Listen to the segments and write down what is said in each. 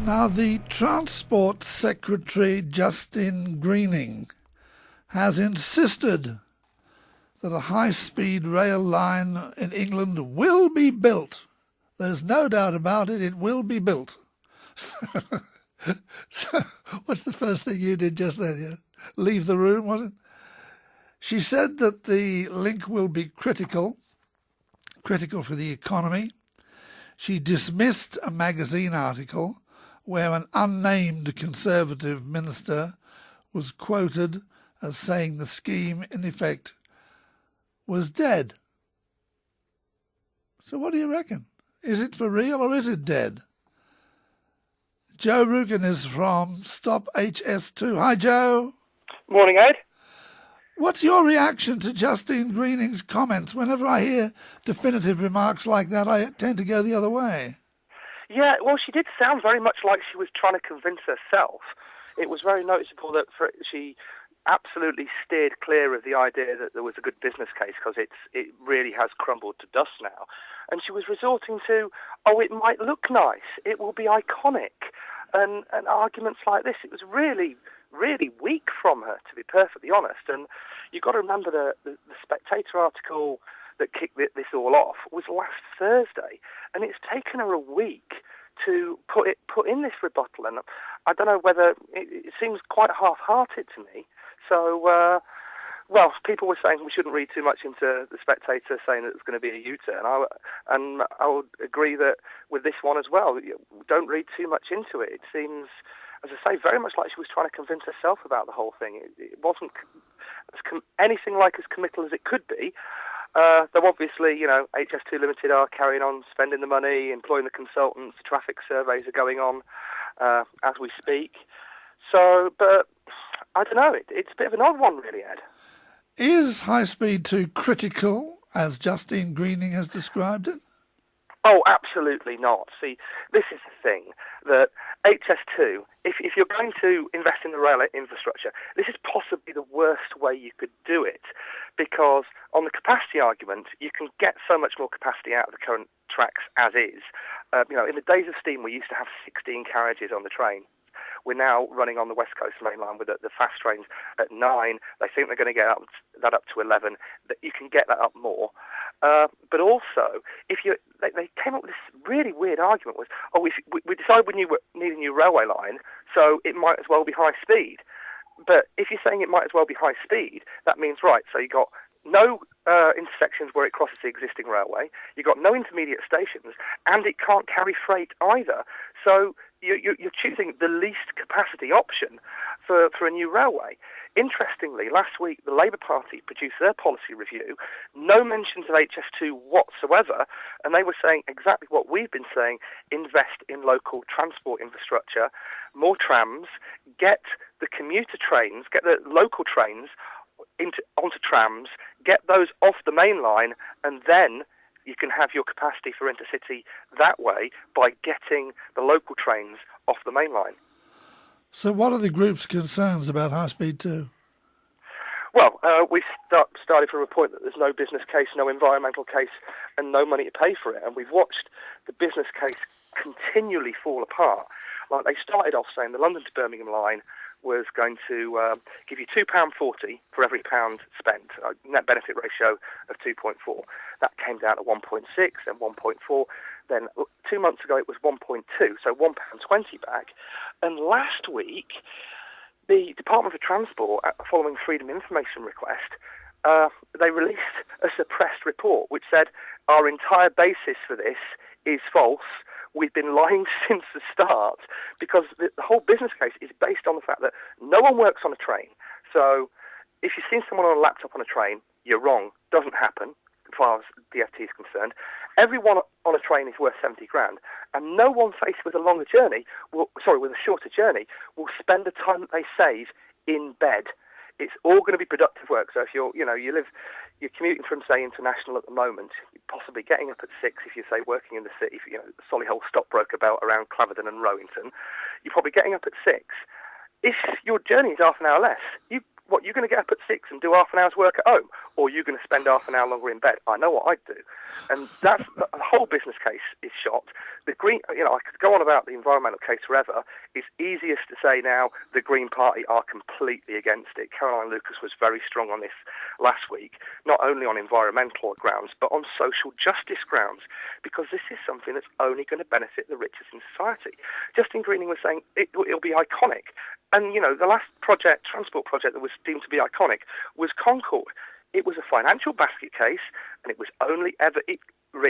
Now, the Transport Secretary, Justine Greening, has insisted that a high-speed rail line in England will be built. There's no doubt about it, it will be built. So, what's the first thing you did just then? You leave the room, was it? She said that the link will be critical for the economy. She dismissed a magazine article where an unnamed Conservative minister was quoted as saying the scheme, in effect, was dead. So what do you reckon? Is it for real or is it dead? Joe Rukin is from Stop HS2. Hi, Joe. Morning, Ed. What's your reaction to Justine Greening's comments? Whenever I hear definitive remarks like that, I tend to go the other way. Yeah, well, she did sound very much like she was trying to convince herself. It was very noticeable that she absolutely steered clear of the idea that there was a good business case, because it really has crumbled to dust now. And she was resorting to, oh, it might look nice, it will be iconic, and arguments like this. It was really, really weak from her, to be perfectly honest. And you've got to remember the Spectator article that kicked this all off was last Thursday, and it's taken her a week to put in this rebuttal. And I don't know whether it seems quite half-hearted to me. So, well, people were saying we shouldn't read too much into the Spectator saying that it's going to be a U-turn. And I would agree that with this one as well. Don't read too much into it. It seems, as I say, very much like she was trying to convince herself about the whole thing. It wasn't anything like as committal as it could be. Though obviously, HS2 Limited are carrying on spending the money, employing the consultants, the traffic surveys are going on as we speak. So, but I don't know, it's a bit of an odd one really, Ed. Is high speed too critical, as Justine Greening has described it? Oh, absolutely not. See, this is the thing, that HS2, if you're going to invest in the rail infrastructure, this is possibly the worst way you could do it, because on the capacity argument, you can get so much more capacity out of the current tracks as is. In the days of steam, we used to have 16 carriages on the train. We're now running on the West Coast Main Line with the fast trains at 9. They think they're going to get that up to 11. That you can get that up more. But also, they came up with this really weird argument was, we decided we need a new railway line, so it might as well be high speed. But if you're saying it might as well be high speed, that means, right, so you got no intersections where it crosses the existing railway, you've got no intermediate stations, and it can't carry freight either. So you're choosing the least capacity option for a new railway. Interestingly, last week the Labour Party produced their policy review, no mentions of HS2 whatsoever, and they were saying exactly what we've been saying: invest in local transport infrastructure, more trams, get the commuter trains, get the local trains onto trams, get those off the main line, and then you can have your capacity for intercity that way by getting the local trains off the main line. So what are the group's concerns about high speed 2? Well, we started from a point that there's no business case, no environmental case, and no money to pay for it. And we've watched the business case continually fall apart. Like, they started off saying the London to Birmingham line was going to give you £2.40 for every pound spent, a net benefit ratio of 2.4. That came down to 1.6 and 1.4. Then 2 months ago it was 1.2, so £1.20 back. And last week, the Department for Transport, following Freedom Information request, they released a suppressed report which said our entire basis for this is false. We've been lying since the start, because the whole business case is based on the fact that no one works on a train. So if you've seen someone on a laptop on a train, you're wrong. Doesn't happen, as far as DFT is concerned. Everyone on a train is worth 70 grand, and no one faced with a with a shorter journey, will spend the time that they save in bed. It's all going to be productive work. So if you're commuting from, say, International at the moment, you're possibly getting up at 6 if you're, say, working in the city, Solihull stockbroker belt around Claverton and Rowington, you're probably getting up at 6. If your journey is half an hour less, you What, you're going to get up at 6 and do half an hour's work at home? Or you're going to spend half an hour longer in bed? I know what I'd do. And that's the whole business case is shot. The Green, I could go on about the environmental case forever. It's easiest to say now the Green Party are completely against it. Caroline Lucas was very strong on this last week, not only on environmental grounds, but on social justice grounds, because this is something that's only going to benefit the richest in society. Justine Greening was saying it'll be iconic. And, the last transport project that was deemed to be iconic was Concorde. It was a financial basket case, and it was only ever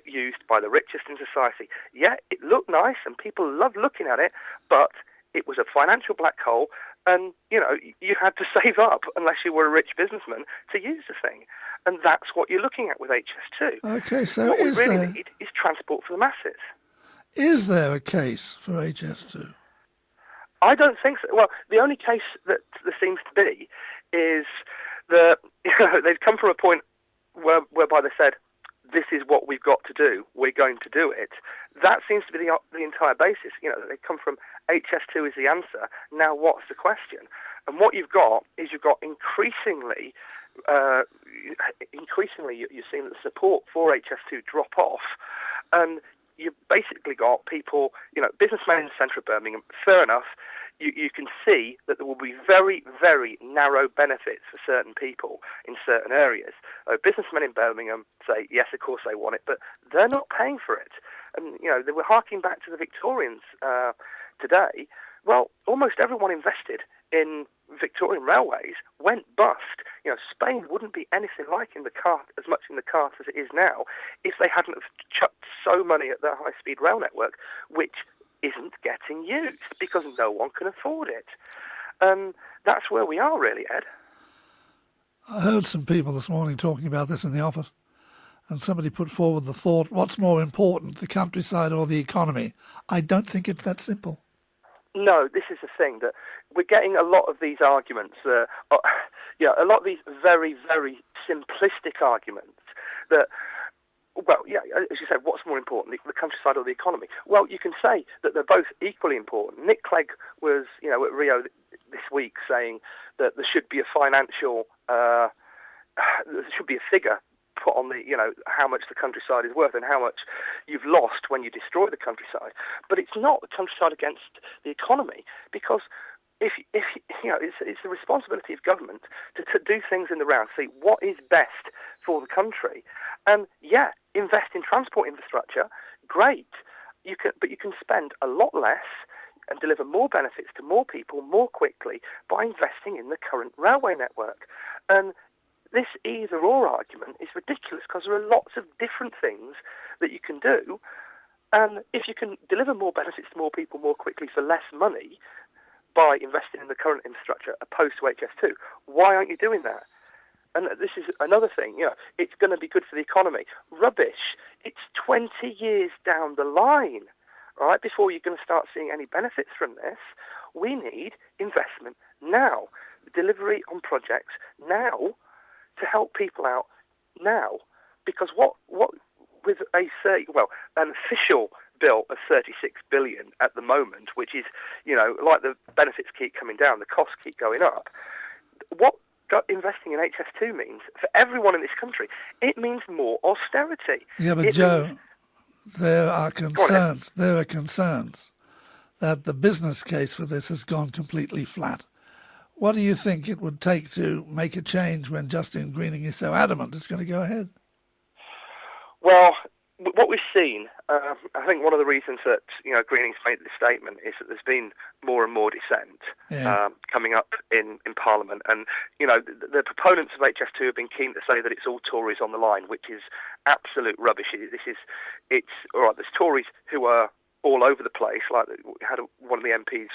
used by the richest in society. Yeah, it looked nice, and people loved looking at it, but it was a financial black hole, and, you had to save up, unless you were a rich businessman, to use the thing. And that's what you're looking at with HS2. Okay, so what we really need is transport for the masses. Is there a case for HS2? I don't think so. Well, the only case that there seems to be is that they've come from a point whereby they said, this is what we've got to do, we're going to do it. That seems to be the entire basis. They come from HS2 is the answer, now what's the question? And what you've got is increasingly you're seeing the support for HS2 drop off, and you've basically got people, businessmen in the centre of Birmingham, fair enough, you can see that there will be very, very narrow benefits for certain people in certain areas. Businessmen in Birmingham say, yes, of course they want it, but they're not paying for it. And, they were harking back to the Victorians today. Well, almost everyone invested in Victorian railways went bust. Spain wouldn't be anything like as much in the cart as it is now if they hadn't have chucked so money at their high-speed rail network, which isn't getting used because no one can afford it. That's where we are, really, Ed. I heard some people this morning talking about this in the office, and somebody put forward the thought, what's more important, the countryside or the economy? I don't think it's that simple. No, this is the thing, that we're getting a lot of these arguments, a lot of these very, very simplistic arguments that, well, yeah, as you said, what's more important, the countryside or the economy? Well, you can say that they're both equally important. Nick Clegg was, at Rio this week saying that there should be a financial, there should be a figure put on the, how much the countryside is worth and how much you've lost when you destroy the countryside. But it's not the countryside against the economy, because if it's the responsibility of government to do things in the round, see what is best for the country, and invest in transport infrastructure. Great, but you can spend a lot less and deliver more benefits to more people more quickly by investing in the current railway network. And this either-or argument is ridiculous because there are lots of different things that you can do. And if you can deliver more benefits to more people more quickly for less money by investing in the current infrastructure opposed to HS2, why aren't you doing that? And this is another thing, it's going to be good for the economy. Rubbish. It's 20 years down the line, right, before you're going to start seeing any benefits from this. We need investment now, delivery on projects now, to help people out now. Because what with an official bill of 36 billion at the moment, which is, like the benefits keep coming down, the costs keep going up, what investing in HS2 means for everyone in this country, it means more austerity. Yeah, but Joe, there are concerns that the business case for this has gone completely flat. What do you think it would take to make a change when Justine Greening is so adamant it's going to go ahead? Well, what we've seen, I think one of the reasons that Greening's made this statement is that there's been more and more dissent coming up in Parliament, and the proponents of HS2 have been keen to say that it's all Tories on the line, which is absolute rubbish. It's all right. There's Tories who are all over the place. Like had one of the MP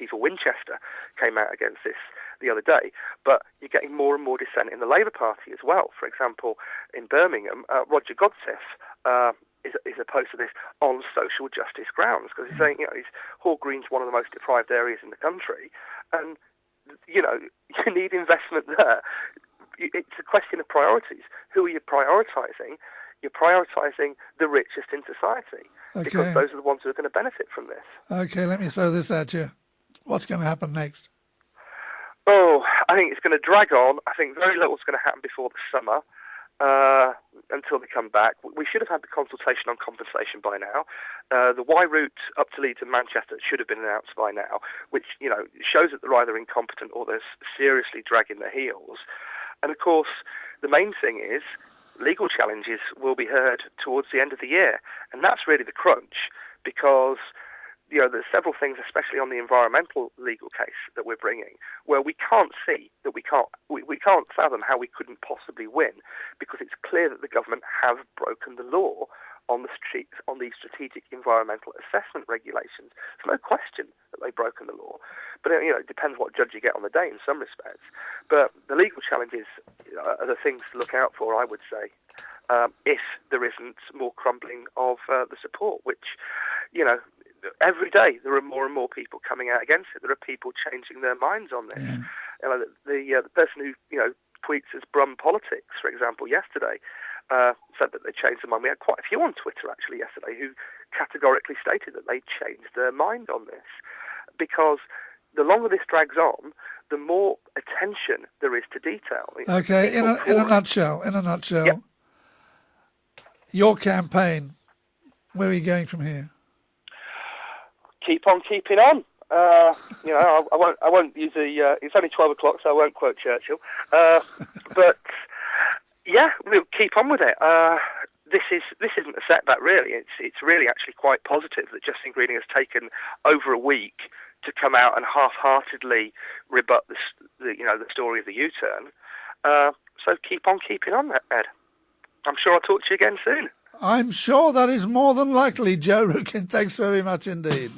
for Winchester came out against this the other day, but you're getting more and more dissent in the Labour Party as well. For example, in Birmingham, Roger Godsiff is opposed to this on social justice grounds, because he's saying, Hall Green's one of the most deprived areas in the country, and you need investment there. It's a question of priorities. Who are you prioritising? You're prioritising the richest in society, because those are the ones who are going to benefit from this. Okay, let me throw this at you. What's going to happen next? Oh, I think it's going to drag on. I think very little's going to happen before the summer. Until they come back. We should have had the consultation on compensation by now. The Y route up to Leeds and Manchester should have been announced by now, which, shows that they're either incompetent or they're seriously dragging their heels. And of course, the main thing is legal challenges will be heard towards the end of the year. And that's really the crunch, because there's several things, especially on the environmental legal case that we're bringing, where we can't see that we can't fathom how we couldn't possibly win, because it's clear that the government have broken the law on the strategic environmental assessment regulations. There's no question that they've broken the law, but it depends what judge you get on the day in some respects. But the legal challenges are the things to look out for, I would say, if there isn't more crumbling of the support, which every day there are more and more people coming out against it. There are people changing their minds on this. Yeah. The person who tweets as Brum Politics, for example, yesterday said that they changed their mind. We had quite a few on Twitter actually yesterday who categorically stated that they changed their mind on this, because the longer this drags on, the more attention there is to detail. Okay, in a nutshell, yep. Your campaign, where are you going from here? Keep on keeping on. I won't use the. It's only 12 o'clock, so I won't quote Churchill. But yeah, we'll keep on with it. This isn't a setback, really. It's really actually quite positive that Justine Greening has taken over a week to come out and half-heartedly rebut the story of the U-turn. So keep on keeping on, Ed. I'm sure I'll talk to you again soon. I'm sure that is more than likely, Joe Rukin. Thanks very much indeed.